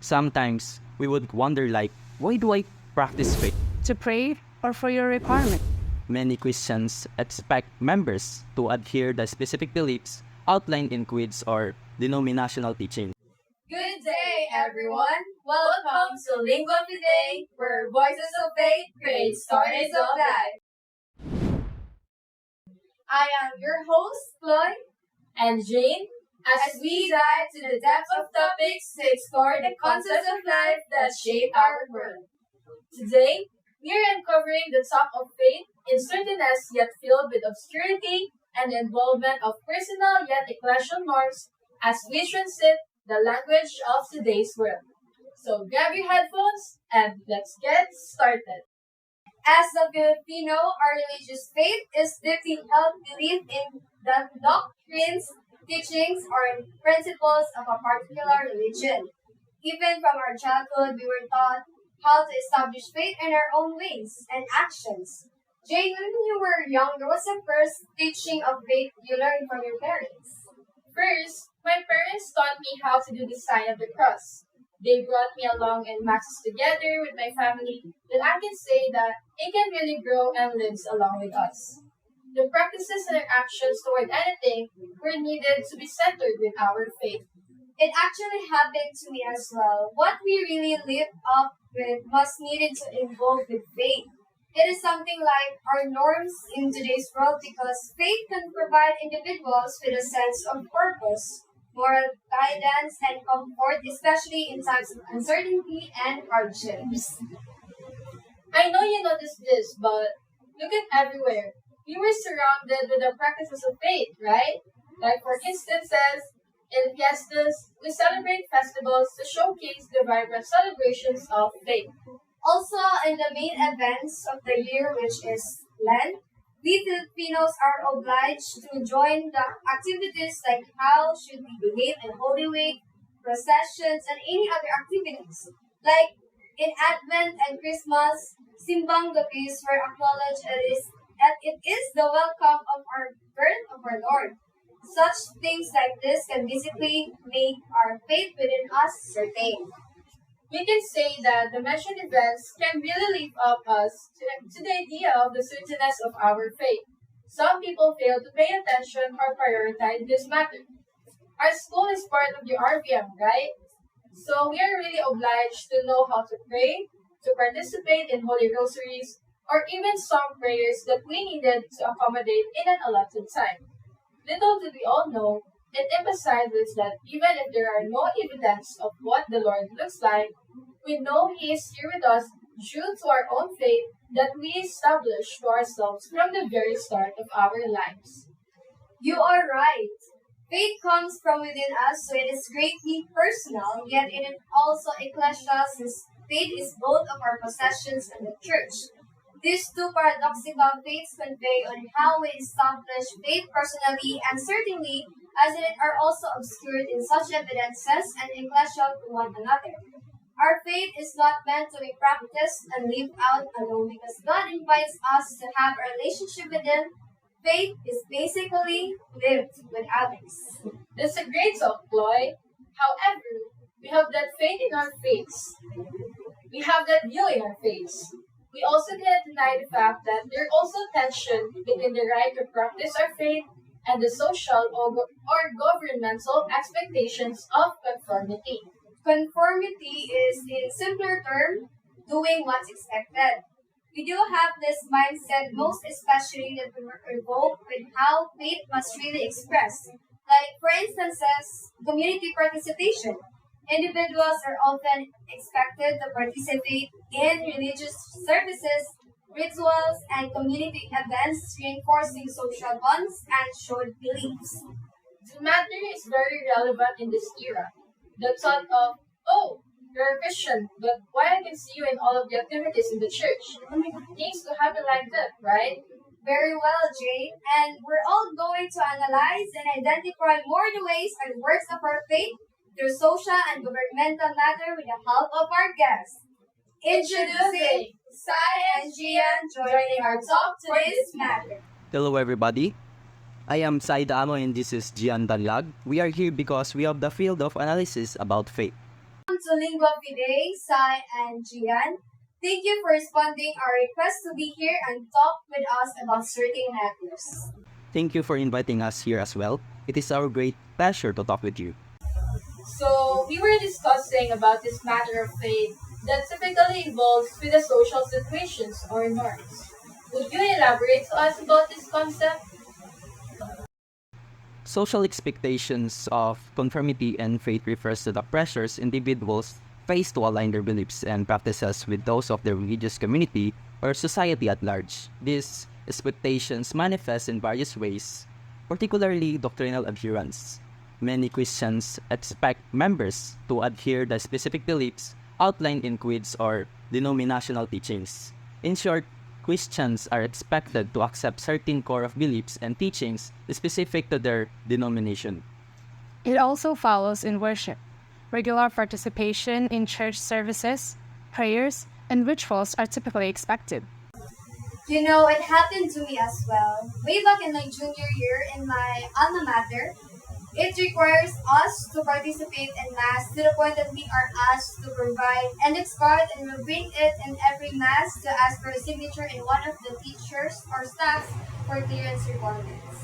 Sometimes we would wonder like, why do I practice faith? To pray or for your requirement. Many Christians expect members to adhere the specific beliefs outlined in creeds or denominational teaching. Good day, everyone! Welcome to Lingua Fidei, where voices of faith create stories of life. I am your host, Chloe and Jane, as we dive to the depths of topics to explore the concepts of life that shape our world. Today, we are uncovering the top of faith in certainness yet filled with obscurity and the involvement of personal yet ecclesial norms as we transit the language of today's world. So grab your headphones and let's get started. As a Filipino, our religious faith is deeply held belief in the doctrines, teachings, or principles of a particular religion. Even from our childhood, we were taught how to establish faith in our own ways and actions. Jane, when you were younger, what's the first teaching of faith you learned from your parents? First, my parents taught me how to do the sign of the cross. They brought me along in masses together with my family that I can say that it can really grow and lives along with us. The practices and our actions toward anything were needed to be centered with our faith. It actually happened to me as well. What we really live up with must needed to involve with faith. It is something like our norms in today's world because faith can provide individuals with a sense of purpose, moral guidance, and comfort, especially in times of uncertainty and hardships. I know you noticed this, but look at everywhere. We were surrounded with the practices of faith, right? Like for instances, in fiestas, we celebrate festivals to showcase the vibrant celebrations of faith. Also, in the main events of the year, which is Lent, we Filipinos are obliged to join the activities like how should we behave in Holy Week, processions, and any other activities. Like in Advent and Christmas, Simbang Gabis were acknowledged that it is the welcome of our birth of our Lord. Such things like this can basically make our faith within us certain. We can say that the mentioned events can really lift up us to the idea of the certainness of our faith. Some people fail to pay attention or prioritize this matter. Our school is part of the RVM, right? So we are really obliged to know how to pray, to participate in holy rosaries, or even song prayers that we needed to accommodate in an allotted time. Little do we all know, it emphasizes that even if there are no evidence of what the Lord looks like, we know He is here with us due to our own faith that we established to ourselves from the very start of our lives. You are right. Faith comes from within us, so it is greatly personal, yet it is also ecclesial since faith is both of our possessions and the church. These two paradoxical faiths convey on how we establish faith personally and certainly as it are also obscured in such evidences and ecclesial to one another. Our faith is not meant to be practiced and lived out alone because God invites us to have a relationship with Him. Faith is basically lived with others. That's a great talk, Chloe. However, we have that faith in our faiths. We have that view in our faiths. We also cannot deny the fact that there is also tension between the right to practice our faith and the social or governmental expectations of conformity. Conformity is, in simpler terms, doing what's expected. We do have this mindset, most especially that we were evoked with how faith must really express. Like, for instances, community participation. Individuals are often expected to participate in religious services, rituals, and community events, reinforcing social bonds and shared beliefs. The matter is very relevant in this era. The thought of, oh, you're a Christian, but why I can see you in all of the activities in the church? Things to happen like that, right? Very well, Jane. And we're all going to analyze and identify more the ways and works of our faith through social and governmental matter with the help of our guests. Introducing Sai and Gian joining our talk to this matter. Hello everybody. I am Said Amo and this is Gian Danlag. We are here because we have the field of analysis about faith. To Lingua Fidei, Sai, and Gian. Thank you for responding our request to be here and talk with us about certain matters. Thank you for inviting us here as well. It is our great pleasure to talk with you. So we were discussing about this matter of faith that typically involves with the social situations or norms. Would you elaborate to us about this concept? Social expectations of conformity and faith refers to the pressures individuals face to align their beliefs and practices with those of their religious community or society at large. These expectations manifest in various ways, particularly doctrinal adherence. Many Christians expect members to adhere to specific beliefs outlined in creeds or denominational teachings. In short, Christians are expected to accept certain core of beliefs and teachings specific to their denomination. It also follows in worship. Regular participation in church services, prayers, and rituals are typically expected. You know, it happened to me as well. Way back in my junior year in my alma mater, it requires us to participate in Mass to the point that we are asked to provide index card and we bring it in every Mass to ask for a signature in one of the teachers or staffs for clearance requirements.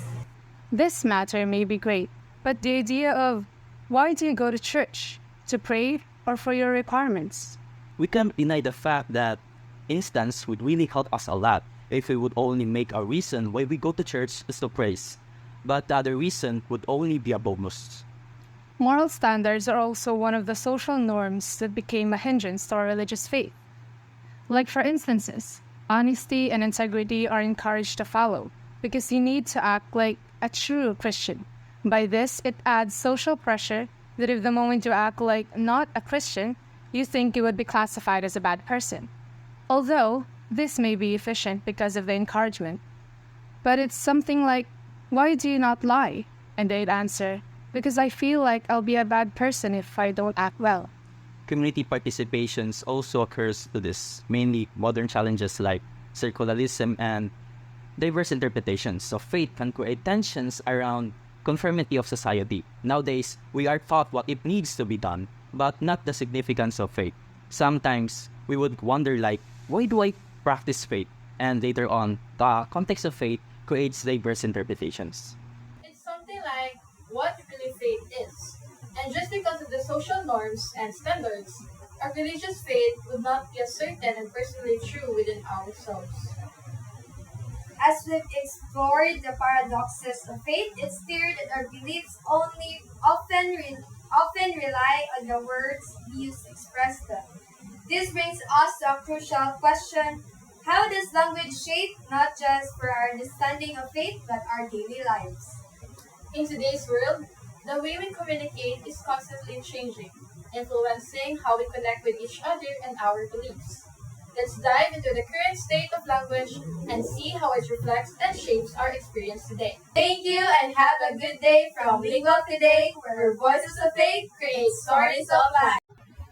This matter may be great, but the idea of why do you go to church? To pray or for your requirements? We can't deny the fact that instance would really help us a lot if we would only make a reason why we go to church is to praise. But the other reason would only be a bonus. Moral standards are also one of the social norms that became a hindrance to our religious faith. Like for instances, honesty and integrity are encouraged to follow because you need to act like a true Christian. By this, it adds social pressure that if the moment you act like not a Christian, you think you would be classified as a bad person. Although, this may be efficient because of the encouragement. But it's something like, why do you not lie? And they'd answer, because I feel like I'll be a bad person if I don't act well. Community participations also occurs to this, mainly modern challenges like circularism and diverse interpretations of faith can create tensions around conformity of society. Nowadays, we are taught what it needs to be done, but not the significance of faith. Sometimes, we would wonder like, why do I practice faith? And later on, the context of faith creates diverse interpretations. It's something like what really faith is. And just because of the social norms and standards, our religious faith would not be as certain and personally true within ourselves. As we've explored the paradoxes of faith, it's clear that our beliefs often rely on the words we use to express them. This brings us to a crucial question. How does language shape not just for our understanding of faith, but our daily lives? In today's world, the way we communicate is constantly changing, influencing how we connect with each other and our beliefs. Let's dive into the current state of language and see how it reflects and shapes our experience today. Thank you and have a good day from Lingua Fidei, where voices of faith create stories of life.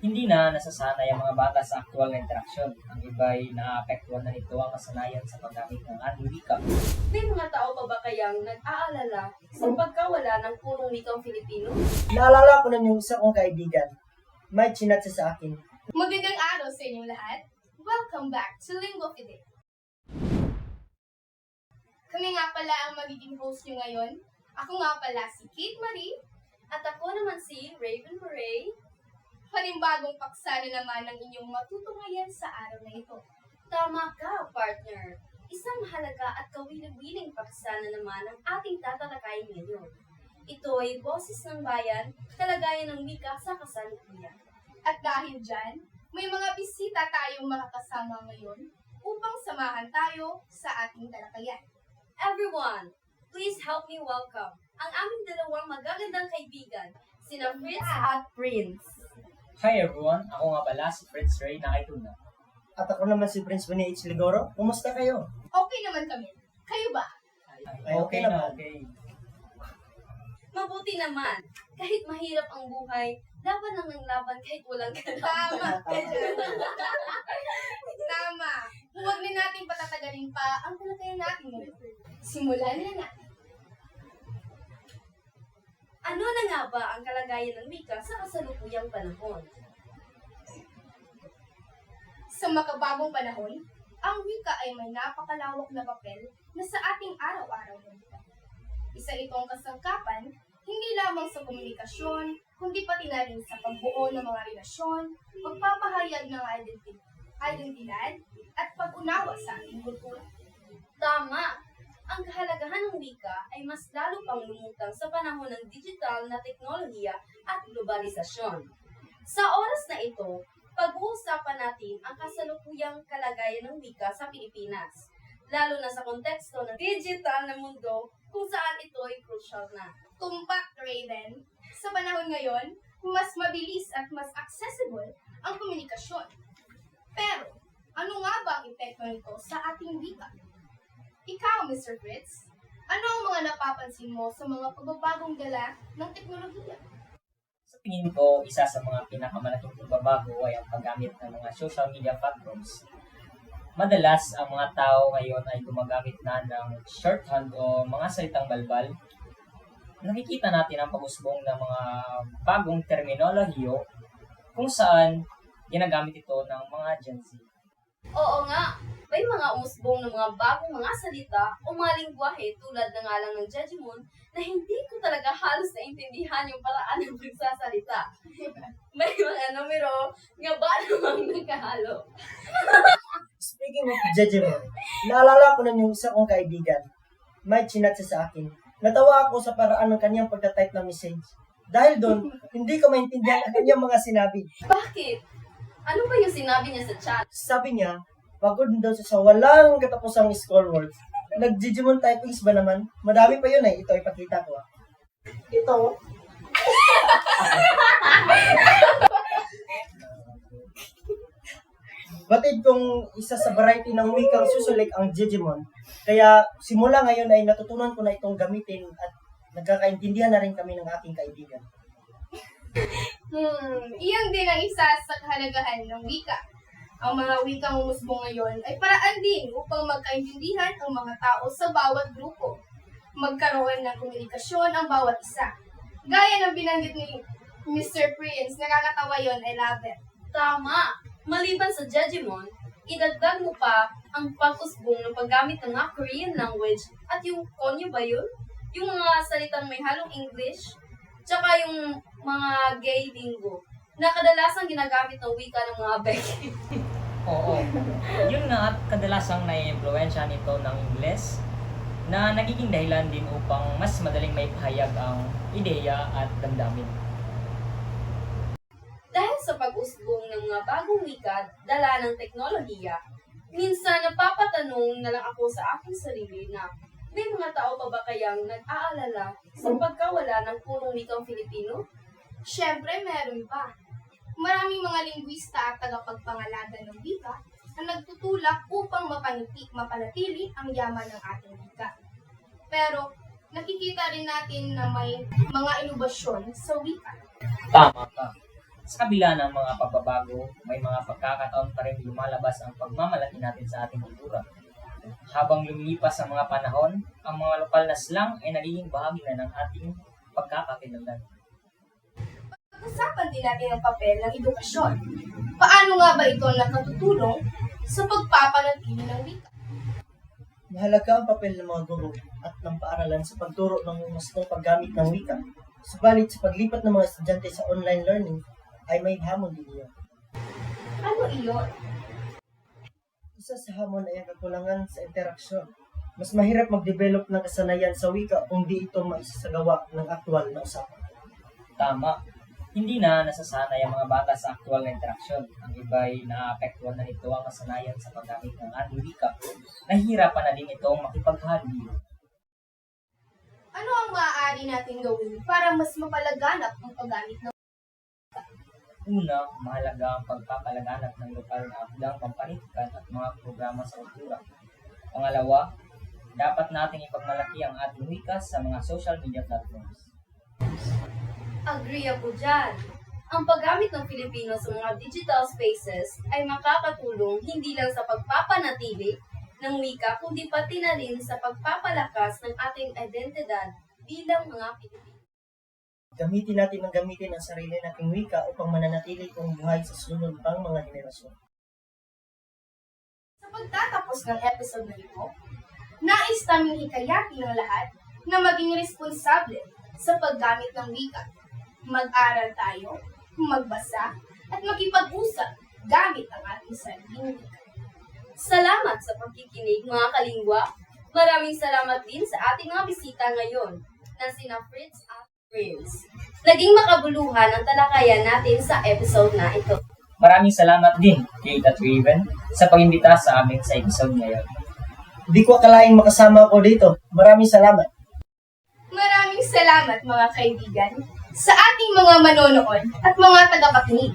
Hindi na nasasanay ang mga bata sa aktual na interaksyon. Ang iba'y naaapektuhan na nito ang kasanayan sa paggamit ng ating wika. May mga tao pa ba kayang nag-aalala sa pagkawala ng punong wikang Filipino? Naalala ko na yung isa kong kaibigan. May chinat siya sa akin. Magandang araw sa inyong lahat. Welcome back to Lingua Fidei. Kami nga pala ang magiging host nyo ngayon. Ako nga pala si Kate Marie. At ako naman si Raven Murray. Panibagong paksa na naman ang inyong matutungayan sa araw na ito. Tama ka, partner. Isang mahalaga at kawiling-wiling paksa na naman ang ating tatalakayin ngayon. Ito ay boses ng bayan, kalagayan ng wika sa kasalukuyan. At dahil dyan, may mga bisita tayong makakasama ngayon upang samahan tayo sa ating talakayan. Everyone, please help me welcome ang aming dalawang magagandang kaibigan, sina Fritz at Prince. Hi everyone, ako nga pala si Fritz Ray na Aituna. At ako naman si Prince Vinay H. Ligoro. Kumusta kayo? Okay naman kami. Kayo ba? Ay, okay naman. Okay. Mabuti naman, kahit mahirap ang buhay, laban lang ng laban kahit walang Tama. kalaban. Tama. Huwag na natin patatagalin pa ang talakayan natin ngayon. Simulan na natin. Ano na nga ba ang kalagayan ng wika sa kasalukuyang panahon? Sa makabagong panahon, ang wika ay may napakalawak na papel na sa ating araw-araw na buhay. Isa itong kasangkapan, hindi lamang sa komunikasyon, kundi pati na rin sa pagbuo ng mga relasyon, pagpapahayag ng identidad, at pag-unawa sa ating kultura. Tama! Ang kahalagahan ng wika ay mas lalo pang lumutang sa panahon ng digital na teknolohiya at globalisasyon. Sa oras na ito, pag-uusapan natin ang kasalukuyang kalagayan ng wika sa Pilipinas, lalo na sa konteksto ng digital na mundo kung saan ito ay crucial na. Tumpak, Raven, sa panahon ngayon, mas mabilis at mas accessible ang komunikasyon. Pero, ano nga ba ang epekto nito sa ating wika? Ikaw, Mr. Fritz, ano ang mga napapansin mo sa mga pagbabagong dala ng teknolohiya? Sa tingin ko, isa sa mga pinakamalaking pagbabago ay ang paggamit ng mga social media platforms. Madalas, ang mga tao ngayon ay gumagamit na ng shorthand o mga salitang balbal. Nakikita natin ang pag-usbong ng mga bagong terminolohiyo kung saan ginagamit ito ng mga Gen Z. Oo nga, may mga umusbong ng mga bagong mga salita o mga lingwahe tulad na nga lang ng Jejimon na hindi ko talaga halos naintindihan yung paraan ng pagsasalita. May mga numero nga ba namang nagkahalo? Speaking of Jejemon, naalala ko na yung isa kong kaibigan. May chinat siya sa akin. Natawa ako sa paraan ng kanyang pagtatype ng message. Dahil doon, hindi ko maintindihan ang kanyang mga sinabi. Bakit? Ano ba yung sinabi niya sa chat? Sabi niya, pagod daw siya sa walang katapusang scroll words. Nag-Digimon typings ba naman? Madami pa yun eh. Ito, ipakita ko. Ito. Batid kong isa sa variety ng wikang susulik ang Digimon. Kaya simula ngayon ay natutunan ko na itong gamitin at nagkakaintindihan na rin kami ng aking kaibigan. Iyan din ang isa sa kahalagahan ng wika. Ang mga wikang umusbong ngayon ay paraan din upang magkaintindihan ang mga tao sa bawat grupo. Magkaroon ng komunikasyon ang bawat isa. Gaya ng binanggit ni Mr. Prince, nakakatawa yon, I love it. Tama! Maliban sa Jejimon, idagdag mo pa ang pag-usbong ng paggamit ng mga Korean language at yung konyo ba yun? Yung mga salitang may halong English, tsaka yung mga gay lingo na kadalasang ginagamit ng wika ng mga beke. Oo. Yun nga at kadalasang nai-impluwensya nito ng Ingles na nagiging dahilan din upang mas madaling maipahayag ang ideya at damdamin. Dahil sa pag-usbong ng mga bagong wika dala ng teknolohiya, minsan napapatanong na lang ako sa aking sarili na may mga tao pa ba kayang nag-aalala sa pagkawala ng purong wikang Filipino? Siyempre, meron pa. Maraming mga lingwista at tagapagpangalaga ng wika na nagtutulak upang mapanatili ang yaman ng ating wika. Pero, nakikita rin natin na may mga inobasyon sa wika. Tama ka. Sa kabila ng mga pagbabago, may mga pagkakataon pa rin lumalabas ang pagmamalaki natin sa ating kultura. Habang lumilipas ang mga panahon, ang mga lokal na slang ay nagiging bahagi na ng ating pagkakakilanlan. Pag-usapan din natin ang papel ng edukasyon. Paano nga ba ito nakatutulong sa pagpapanatili ng wika? Mahalaga ang papel ng mga guro at ng paaralan sa pagturo ng mustong paggamit ng wika. Subalit sa paglipat ng mga estudyante sa online learning, ay may hamon din iyon. Ano iyon? Isa sa hamon ay ang kakulangan sa interaksyon. Mas mahirap mag-develop ng kasanayan sa wika kung di ito maisasagawa ng aktual na usapan. Tama. Hindi na nasasanay ang mga bata sa aktual na interaksyon. Ang iba ay naapektuhan na nito ang kasanayan sa paggamit ng ating wika. Nahihirapan na din itong makipaghalubilo. Ano ang maaari natin gawin para mas mapalaganap ang paggamit ng Una, mahalaga ang pagpapalaganap ng lokal na akdang pampanitikan at mga programa sa kultura. Pangalawa, dapat nating ipagmalaki ang ating wika sa mga social media platforms. Agree ako dyan. Ang paggamit ng Filipino sa mga digital spaces ay makakatulong hindi lang sa pagpapanatili ng wika, kundi pati na rin sa pagpapalakas ng ating identidad bilang mga Pilipino. Gamitin natin ang gamitin ang sarili nating wika upang mananatili kong buhay sa sunod pang mga henerasyon. pagtatapos ng episode na ito, nais naming hikayatin ng lahat na maging responsable sa paggamit ng wika. Mag-aral tayo, magbasa, at makipag-usap gamit ang ating sariling wika. Salamat sa pagkikinig mga kalingwa. Maraming salamat din sa ating mga bisita ngayon na sina Fritz at Prince. Naging makabuluhan ang talakayan natin sa episode na ito. Maraming salamat din, Kate at Raven, sa pag-imbita sa amin sa episode ngayon. Di ko akalaing makasama ako dito. Maraming salamat. Maraming salamat mga kaibigan sa ating mga manonood at mga tagapakinig.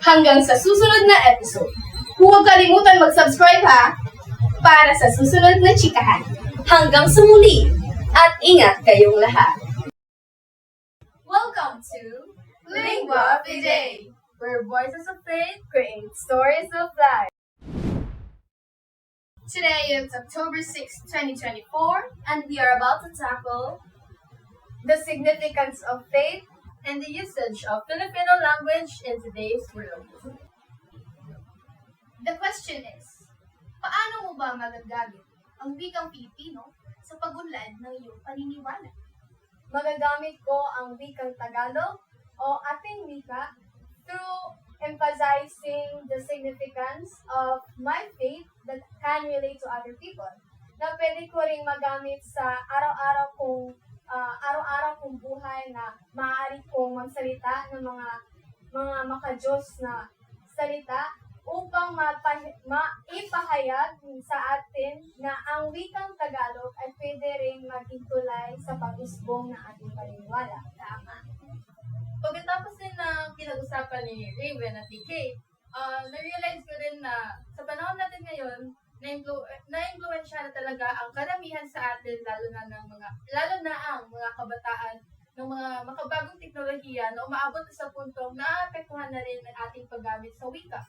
Hanggang sa susunod na episode, huwag kalimutan mag-subscribe ha para sa susunod na chikahan. Hanggang sa muli at ingat kayong lahat. Welcome to Lingua Fidei, where voices of faith create stories of life. Today is October 6, 2024, And we are about to tackle The significance of faith and the usage of Filipino language in today's world. The question is, paano mo ba magagamit ang wikang Filipino sa pagunlad ng iyong paniniwala? Magagamit ko ang wikang Tagalog o ating wika through emphasizing the significance of my faith that can relate to other people. Na pwede ko ring magamit sa araw-araw kong buhay na maaari kong magsalita ng mga makajos na salita upang maipahayag sa atin na ang wikang Tagalog ay pwede ring maging tulay sa pag-usbong ng ating paniniwala. Tama. Pagkatapos din na pinag-usapan ni Raven at ni Kate, na-realize ko rin na sa panahon natin ngayon, na-influensya na talaga ang karamihan sa atin, lalo na ang mga kabataan ng mga makabagong teknolohiya na umaabot sa puntong naapektuhan na rin ang ating paggamit sa wika.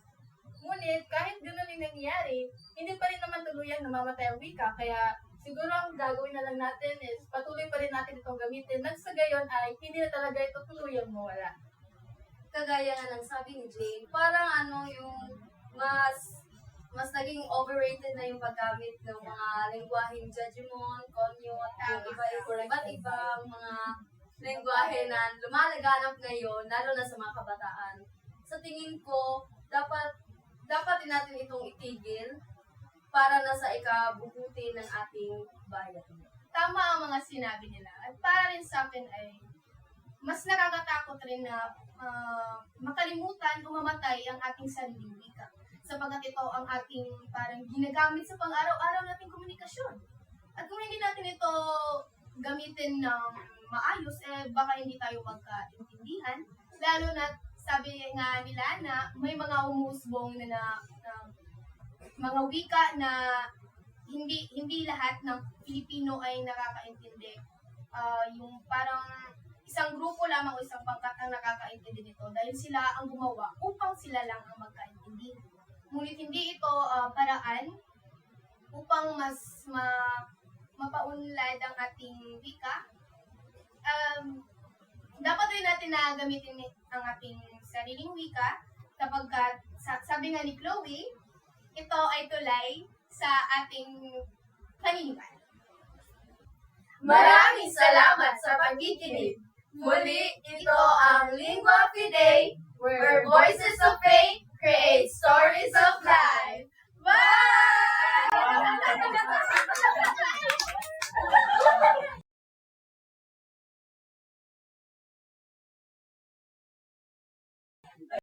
Ngunit kahit gano'n yung nangyayari, hindi pa rin naman tuluyang namamatay ang wika, kaya siguro ang gagawin na lang natin is patuloy pa rin natin itong gamitin nang sa gayon ay hindi na talaga ito tuluyang mawala. kagaya nga ng sabi ni Jane, parang yung mas naging overrated na yung paggamit ng mga lengguaheng judgment, konyo, at yung iba't ibang mga lengguahe na lumalaganap ngayon, lalo na sa mga kabataan. Sa tingin ko, dapat din natin itong itigil para na sa ikabubuti ng ating bayan. Tama ang mga sinabi nila. At para rin sa akin ay mas nakakatakot rin na makalimutan o mamatay ang ating sariling wika. Sapagkat ito ang ating parang ginagamit sa pang-araw-araw nating komunikasyon. At kung hindi natin ito gamitin ng maayos, baka hindi tayo magkaintindihan. Lalo na sabi nga nila na may mga umusbong na mga wika na hindi lahat ng Filipino ay nakakaintindi. Yung parang isang grupo lamang o isang pangkat ang nakakaintindi nito dahil sila ang gumawa upang sila lang ang magkaintindi. Ngunit hindi ito paraan upang mas mapaunlad ang ating wika. Dapat rin natin na gamitin ang ating sariling wika kapag sabi nga ni Chloe, ito ay tulay sa ating paniniwala. Maraming salamat sa pagkikinig. Muli, ito ang Lingua Fidei, where voices of faith